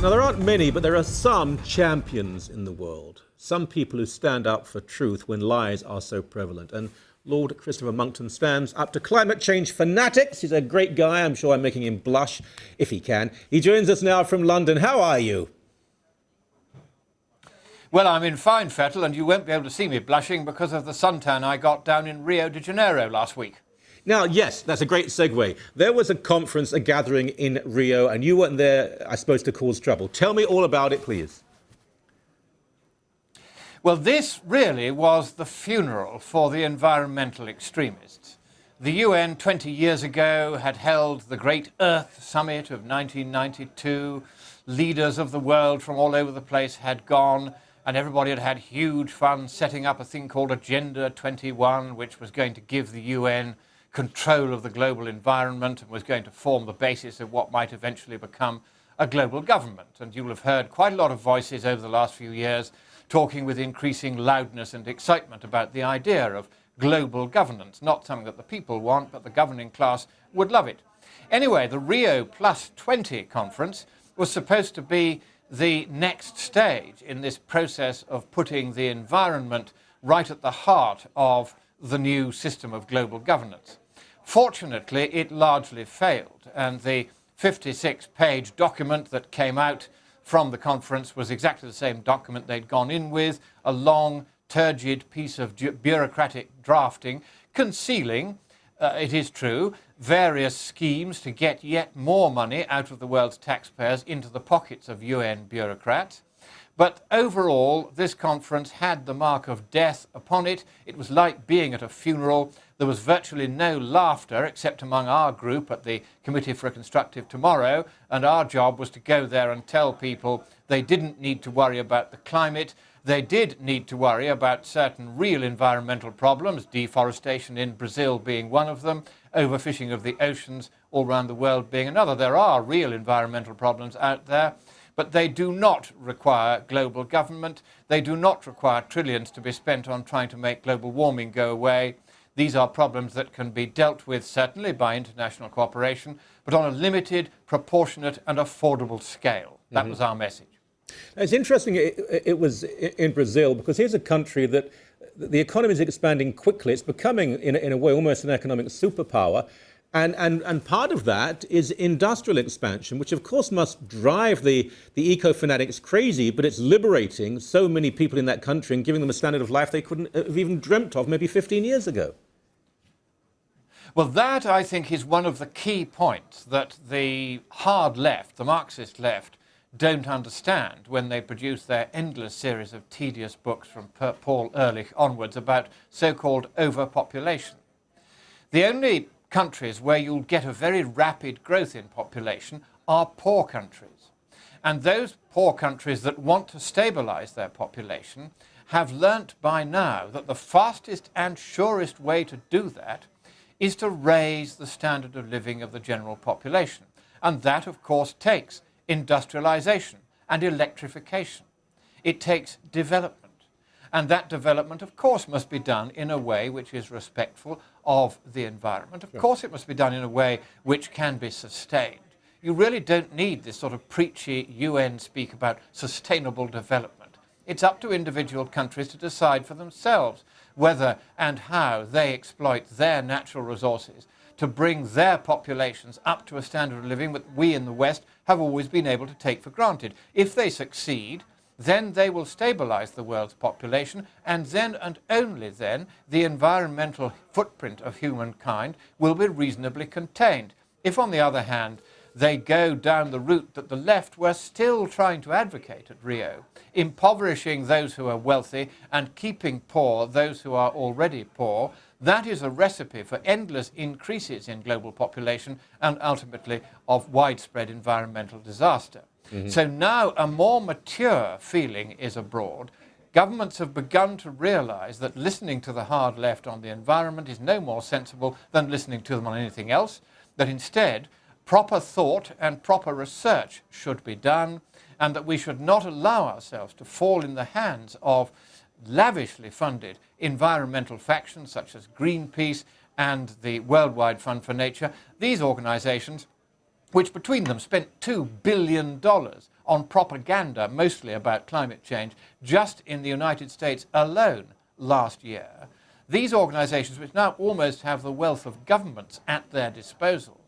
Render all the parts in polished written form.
Now, there aren't many, but there are some champions in the world. Some people who stand up for truth when lies are so prevalent. And Lord Christopher Monckton stands up to climate change fanatics. He's a great guy. I'm sure I'm making him blush, if he can. He joins us now from London. How are you? Well, I'm in fine fettle, and you won't be able to see me blushing because of the suntan I got down in Rio de Janeiro last week. Now, yes, that's a great segue. There was a conference, a gathering in Rio, and you weren't there, I suppose, to cause trouble. Tell me all about it, please. Well, this really was the funeral for the environmental extremists. The UN 20 years ago had held the Great Earth Summit of 1992. Leaders of the world from all over the place had gone, and everybody had had huge fun setting up a thing called Agenda 21, which was going to give the UN control of the global environment and was going to form the basis of what might eventually become a global government. And you will have heard quite a lot of voices over the last few years talking with increasing loudness and excitement about the idea of global governance, not something that the people want, but the governing class would love it. Anyway, the Rio Plus 20 conference was supposed to be the next stage in this process of putting the environment right at the heart of the new system of global governance. Fortunately, it largely failed, and the 56-page document that came out from the conference was exactly the same document they'd gone in with, a long, turgid piece of bureaucratic drafting, concealing, it is true, various schemes to get yet more money out of the world's taxpayers into the pockets of UN bureaucrats. But overall, this conference had the mark of death upon it. It was like being at a funeral. There was virtually no laughter except among our group at the Committee for a Constructive Tomorrow, and our job was to go there and tell people they didn't need to worry about the climate. They did need to worry about certain real environmental problems, deforestation in Brazil being one of them, overfishing of the oceans all around the world being another. There are real environmental problems out there, but they do not require global government. They do not require trillions to be spent on trying to make global warming go away. These are problems that can be dealt with certainly by international cooperation, but on a limited, proportionate and affordable scale. That was our message. It's interesting it was in Brazil, because here's a country that the economy is expanding quickly. It's becoming, in a way, almost an economic superpower. And part of that is industrial expansion, which of course must drive the eco-fanatics crazy, but it's liberating so many people in that country and giving them a standard of life they couldn't have even dreamt of maybe 15 years ago. Well, that, I think, is one of the key points that the hard left, the Marxist left, don't understand when they produce their endless series of tedious books from Paul Ehrlich onwards about so-called overpopulation. The only countries where you'll get a very rapid growth in population are poor countries. And those poor countries that want to stabilize their population have learnt by now that the fastest and surest way to do that is to raise the standard of living of the general population. And that, of course, takes industrialization and electrification. It takes development. And that development, of course, must be done in a way which is respectful of the environment. Of course, it must be done in a way which can be sustained. You really don't need this sort of preachy UN speak about sustainable development. It's up to individual countries to decide for themselves whether and how they exploit their natural resources to bring their populations up to a standard of living that we in the West have always been able to take for granted. If they succeed, then they will stabilize the world's population, and then and only then the environmental footprint of humankind will be reasonably contained. If, on the other hand, they go down the route that the left were still trying to advocate at Rio, impoverishing those who are wealthy and keeping poor those who are already poor, that is a recipe for endless increases in global population and ultimately of widespread environmental disaster. So now a more mature feeling is abroad. Governments have begun to realize that listening to the hard left on the environment is no more sensible than listening to them on anything else, that instead proper thought and proper research should be done, and that we should not allow ourselves to fall in the hands of lavishly funded environmental factions such as Greenpeace and the Worldwide Fund for Nature. These organizations, which between them spent $2 billion on propaganda, mostly about climate change, just in the United States alone last year. These organizations, which now almost have the wealth of governments at their disposal,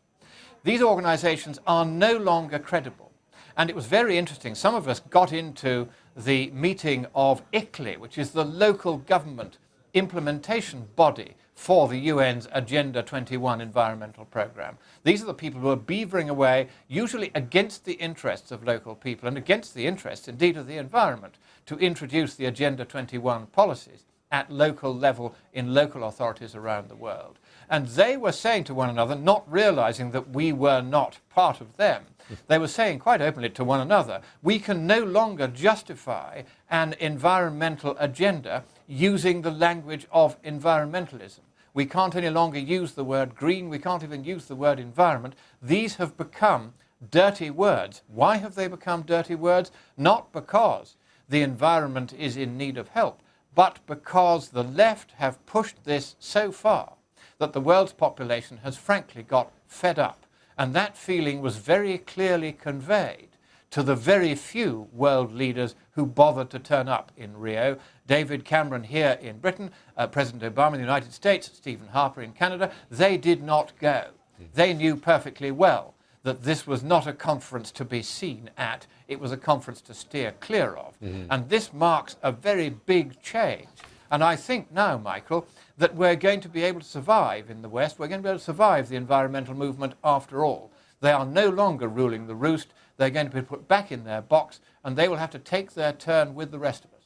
these organizations are no longer credible. And it was very interesting. Some of us got into the meeting of ICLEI, which is the local government implementation body for the UN's Agenda 21 environmental program. These are the people who are beavering away, usually against the interests of local people and against the interests, indeed, of the environment, to introduce the Agenda 21 policies at local level in local authorities around the world. And they were saying to one another, not realizing that we were not part of them, they were saying quite openly to one another, we can no longer justify an environmental agenda using the language of environmentalism. We can't any longer use the word green, we can't even use the word environment. These have become dirty words. Why have they become dirty words? Not because the environment is in need of help, but because the left have pushed this so far that the world's population has frankly got fed up. And that feeling was very clearly conveyed to the very few world leaders who bothered to turn up in Rio. David Cameron here in Britain, President Obama in the United States, Stephen Harper in Canada, they did not go. They knew perfectly well that this was not a conference to be seen at, it was a conference to steer clear of. And this marks a very big change. And I think now, Michael, that we're going to be able to survive in the West, we're going to be able to survive the environmental movement after all. They are no longer ruling the roost, they're going to be put back in their box, and they will have to take their turn with the rest of us.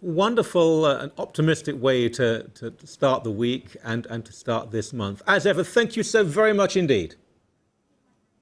Wonderful and optimistic way to start the week and to start this month. As ever, thank you so very much indeed.